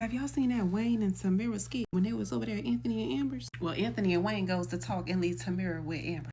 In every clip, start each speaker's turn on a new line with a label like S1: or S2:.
S1: Have y'all seen that Wayne and Tamara skit when they was over there at Anthony and Amber's? Well, Anthony and Wayne goes to talk and leaves Tamara with Amber.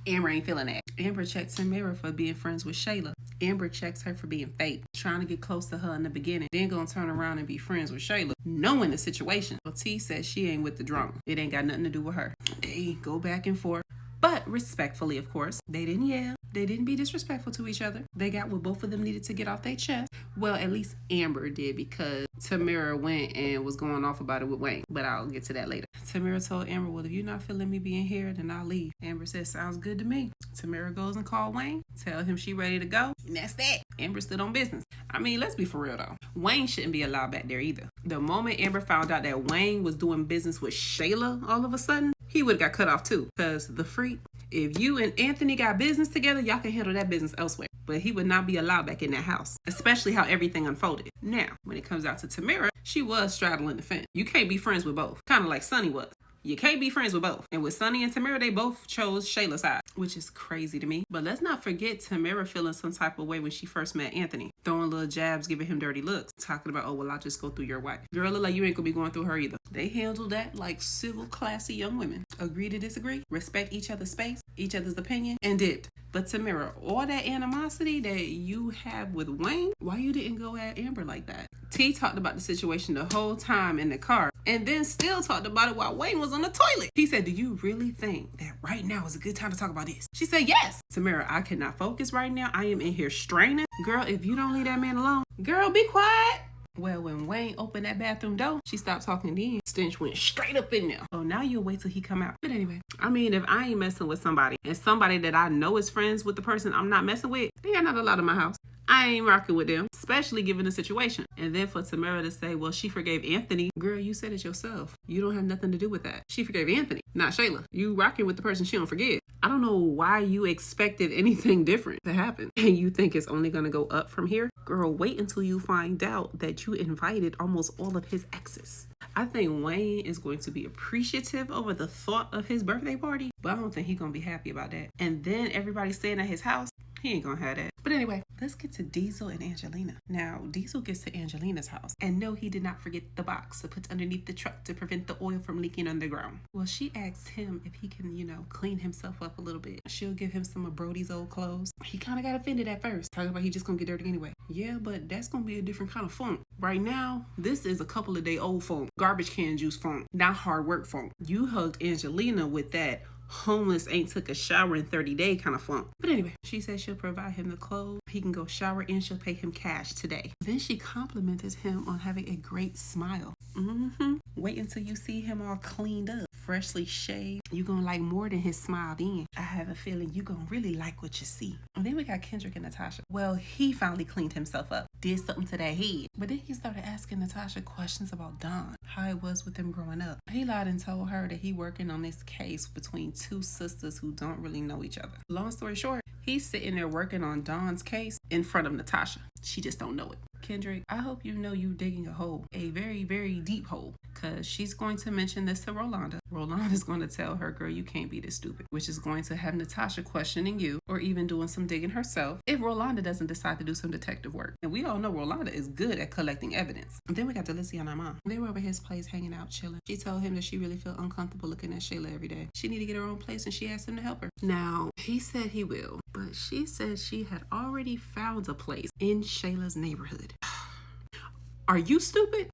S1: Amber ain't feeling that. Amber checks Tamara for being friends with Shayla. Amber checks her for being fake, trying to get close to her in the beginning, then gonna turn around and be friends with Shayla, knowing the situation. Well, T says she ain't with the drama. It ain't got nothing to do with her. They go back and forth, but respectfully, of course. They didn't yell. They didn't be disrespectful to each other. They got what both of them needed to get off their chest. Well, at least Amber did, because Tamara went and was going off about it with Wayne. But I'll get to that later. Tamara told Amber, well, if you're not feeling me being here, then I'll leave. Amber says, sounds good to me. Tamara goes and calls Wayne, tell him she ready to go. And that's that. Amber stood on business. I mean, let's be for real though. Wayne shouldn't be allowed back there either. The moment Amber found out that Wayne was doing business with Shayla all of a sudden, he would have got cut off too. Because the freak, if you and Anthony got business together, y'all can handle that business elsewhere. But he would not be allowed back in that house, especially how everything unfolded. Now, when it comes out to Tamara, she was straddling the fence. You can't be friends with both, kind of like Sonny was. You can't be friends with both. And with Sonny and Tamara, they both chose Shayla's side, which is crazy to me. But let's not forget Tamara feeling some type of way when she first met Anthony. Throwing little jabs, giving him dirty looks. Talking about, oh, well, I'll just go through your wife. Girl, look like you ain't gonna be going through her either. They handle that like civil, classy young women. Agree to disagree, respect each other's space, each other's opinion, and dipped. But Tamara, all that animosity that you have with Wayne, why you didn't go at Amber like that? T talked about the situation the whole time in the car, and then still talked about it while Wayne was on the toilet. He said, do you really think that right now is a good time to talk about this? She said, yes. Tamara, I cannot focus right now. I am in here straining. Girl, if you don't leave that man alone, girl, be quiet. Well, when Wayne opened that bathroom door, she stopped talking then. Stench went straight up in there. Oh, now you'll wait till he come out. But anyway, I mean, if I ain't messing with somebody and somebody that I know is friends with the person I'm not messing with, they are not allowed in my house. I ain't rocking with them, especially given the situation. And then for Tamara to say, well, she forgave Anthony. Girl, you said it yourself. You don't have nothing to do with that. She forgave Anthony, not Shayla. You rocking with the person she don't forgive. I don't know why you expected anything different to happen. And you think it's only going to go up from here? Girl, wait until you find out that you invited almost all of his exes. I think Wayne is going to be appreciative over the thought of his birthday party, but I don't think he's going to be happy about that. And then everybody staying at his house, he ain't gonna have that. But anyway, let's get to Diesel and Angelina. Now, Diesel gets to Angelina's house. And no, he did not forget the box to put underneath the truck to prevent the oil from leaking underground. Well, she asked him if he can, clean himself up a little bit. She'll give him some of Brody's old clothes. He kind of got offended at first, talking about he just gonna get dirty anyway. Yeah, but that's gonna be a different kind of funk. Right now, this is a couple of day old funk. Garbage can juice funk, not hard work funk. You hugged Angelina with that homeless ain't took a shower in 30 days kind of funk. But anyway, she said she'll provide him the clothes. He can go shower and she'll pay him cash today. Then she complimented him on having a great smile. Wait until you see him all cleaned up, freshly shaved. You're gonna like more than his smile then. I have a feeling you're gonna really like what you see. And then we got Kendrick and Natasha. Well, he finally cleaned himself up, did something to that head. But then he started asking Natasha questions about Don, how it was with him growing up. He lied and told her that he working on this case between two sisters who don't really know each other. Long story short, he's sitting there working on Don's case in front of Natasha. She just don't know it. Kendrick, I hope you know you digging a hole, a very, very deep hole, because she's going to mention this to Rolanda. Rolanda's going to tell her, girl, you can't be this stupid, which is going to have Natasha questioning you or even doing some digging herself if Rolanda doesn't decide to do some detective work. And we all know Rolanda is good at collecting evidence. And then we got Delicia and her mom. They were over his place hanging out, chilling. She told him that she really felt uncomfortable looking at Shayla every day. She needed to get her own place and she asked him to help her. Now, he said he will, but she said she had already found a place in Shayla's neighborhood. Are you stupid?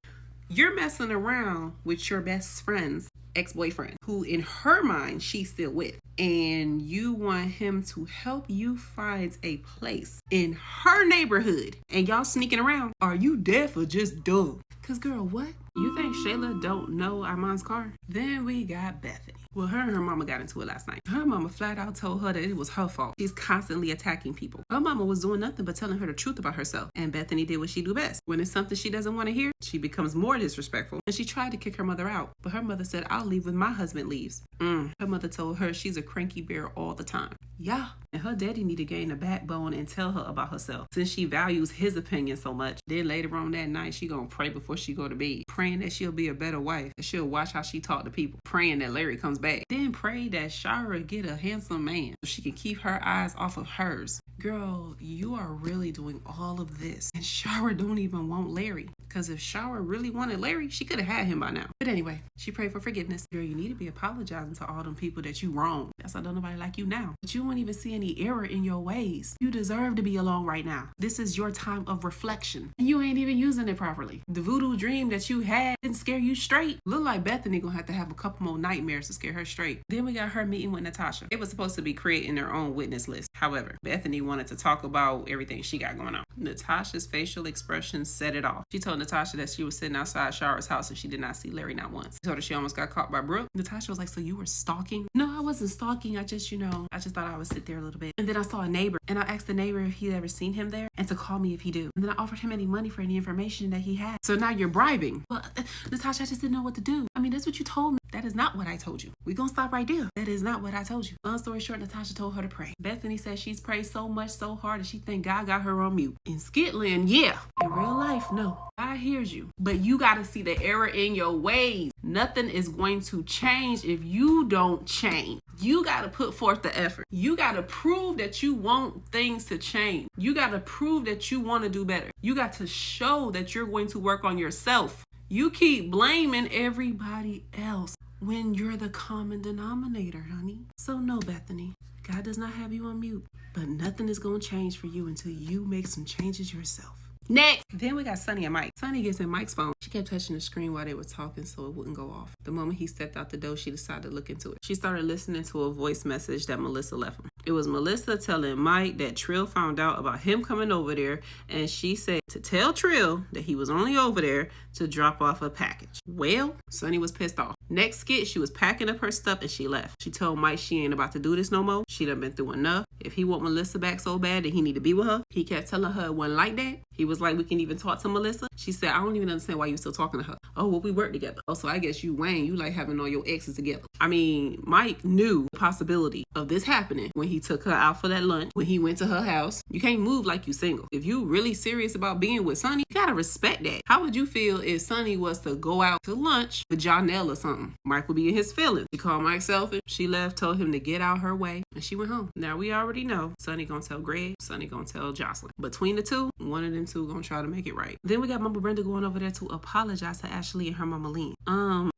S1: You're messing around with your best friend's ex-boyfriend, who in her mind she's still with, and you want him to help you find a place in her neighborhood, and y'all sneaking around. Are you deaf or just dumb? Cause girl, what? You think Shayla don't know Armand's car? Then we got Bethany. Well, her and her mama got into it last night. Her mama flat out told her that it was her fault. She's constantly attacking people. Her mama was doing nothing but telling her the truth about herself. And Bethany did what she do best. When it's something she doesn't want to hear, she becomes more disrespectful. And she tried to kick her mother out. But her mother said, I'll leave when my husband leaves. Her mother told her she's a cranky bear all the time. Yeah. And her daddy need to gain a backbone and tell her about herself, since she values his opinion so much. Then later on that night, she gonna pray before she go to bed, praying that she'll be a better wife, that she'll watch how she talk to people, praying that Larry comes back. bad. Then pray that Shara get a handsome man so she can keep her eyes off of hers. Girl, you are really doing all of this. And Shara don't even want Larry. Because if Shara really wanted Larry, she could have had him by now. But anyway, she prayed for forgiveness. Girl, you need to be apologizing to all them people that you wronged. That's why don't nobody like you now. But you won't even see any error in your ways. You deserve to be alone right now. This is your time of reflection. And you ain't even using it properly. The voodoo dream that you had didn't scare you straight. Look like Bethany gonna have to have a couple more nightmares to scare her straight. Then we got her meeting with Natasha. It was supposed to be creating their own witness list. However, Bethany wanted to talk about everything she got going on. Natasha's facial expression said it all. She told Natasha that she was sitting outside Shara's house and she did not see Larry not once. She told her she almost got caught by Brooke. Natasha was like, so you were stalking? No, I wasn't stalking. I just thought I would sit there a little bit. And then I saw a neighbor and I asked the neighbor if he'd ever seen him there and to call me if he do. And then I offered him any money for any information that he had. So now you're bribing. Well, Natasha, I just didn't know what to do. I mean, that's what you told me. That is not what I told you. We gonna stop right there. That is not what I told you. Long story short, Natasha told her to pray. Bethany said she's prayed so much, so hard that she think God got her on mute. In Skitland, yeah. In real life, no. God hears you. But you gotta see the error in your ways. Nothing is going to change if you don't change. You gotta put forth the effort. You gotta prove that you want things to change. You gotta prove that you want to do better. You got to show that you're going to work on yourself. You keep blaming everybody else when you're the common denominator, honey. So no, Bethany, God does not have you on mute, but nothing is going to change for you until you make some changes yourself. Next. Then we got Sunny and Mike. Sunny gets in Mike's phone. She kept touching the screen while they were talking so it wouldn't go off. The moment he stepped out the door, she decided to look into it. She started listening to a voice message that Melissa left him. It was Melissa telling Mike that Trill found out about him coming over there, and she said to tell Trill that he was only over there to drop off a package. Well, Sunny was pissed off. Next skit, she was packing up her stuff and she left. She told Mike she ain't about to do this no more. She done been through enough. If he want Melissa back so bad that he need to be with her, he kept telling her it wasn't like that. He was like, we can even talk to Melissa. She said, I don't even understand why you still talking to her. Oh, well, we work together. Oh, so I guess you, Wayne, you like having all your exes together. I mean, Mike knew the possibility of this happening when he took her out for that lunch, when he went to her house. You can't move like you single. If you really serious about being with Sunny, you gotta respect that. How would you feel if Sunny was to go out to lunch with Jonelle or something? Mike would be in his feelings. She called Mike selfish. She left, told him to get out her way, and she went home. Now we already know Sunny gonna tell Greg, Sunny gonna tell Jocelyn. Between the two, one of them two gonna try to make it right. Then we got Mama Brenda going over there to apologize to Ashley and her Mama Lean.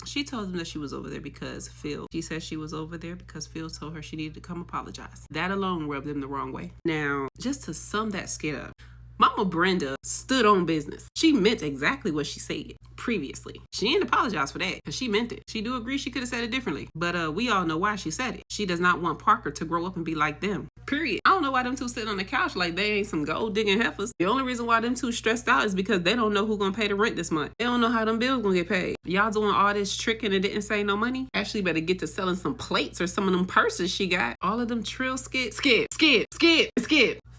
S1: She told them that she was over there because Phil. She said she was over there because Phil told her she needed to come apologize. That alone rubbed them the wrong way. Now, just to sum that skit up, Mama Brenda stood on business. She meant exactly what she said previously. She didn't apologize for that because she meant it. She do agree she could have said it differently, but we all know why she said it. She does not want Parker to grow up and be like them. Period. I don't know why them two sitting on the couch like they ain't some gold digging heifers. The only reason why them two stressed out is because they don't know who gonna pay the rent this month. They don't know how them bills gonna get paid. Y'all doing all this tricking and didn't save no money? Ashley better get to selling some plates or some of them purses she got. All of them Trill skit.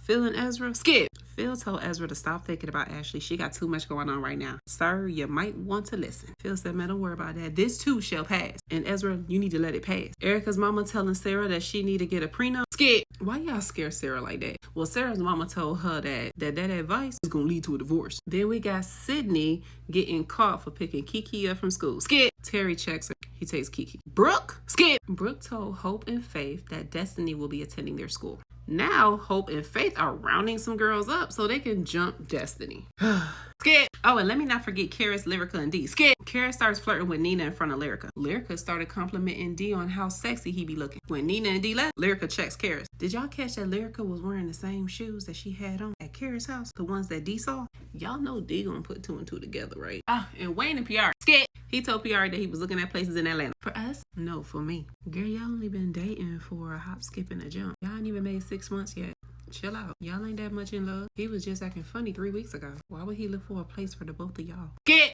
S1: Phil and Ezra, skip. Phil told Ezra to stop thinking about Ashley. She got too much going on right now. Sir, you might want to listen. Phil said, man, don't worry about that. This too shall pass. And Ezra, you need to let it pass. Erica's mama telling Sarah that she need to get a prenup. Skip. Why y'all scare Sarah like that? Well, Sarah's mama told her that advice is going to lead to a divorce. Then we got Sydney getting caught for picking Kiki up from school. Skip. Terry checks her. He takes Kiki. Brooke. Skip. Brooke told Hope and Faith that Destiny will be attending their school. Now, Hope and Faith are rounding some girls up so they can jump Destiny. Skip. Oh, and let me not forget Karis, Lyrica, and D. Skip. Karis starts flirting with Nina in front of Lyrica. Lyrica started complimenting D on how sexy he be looking. When Nina and D left, Lyrica checks Karis. Did y'all catch that Lyrica was wearing the same shoes that she had on at Karis' house? The ones that D saw? Y'all know D gonna put two and two together, right? And Wayne and PR. Skip. He told PR that he was looking at places in Atlanta. For us? No, for me. Girl, y'all only been dating for a hop, skip, and a jump. Y'all ain't even made 6 months yet. Chill out. Y'all ain't that much in love. He was just acting funny 3 weeks ago. Why would he look for a place for the both of y'all? Get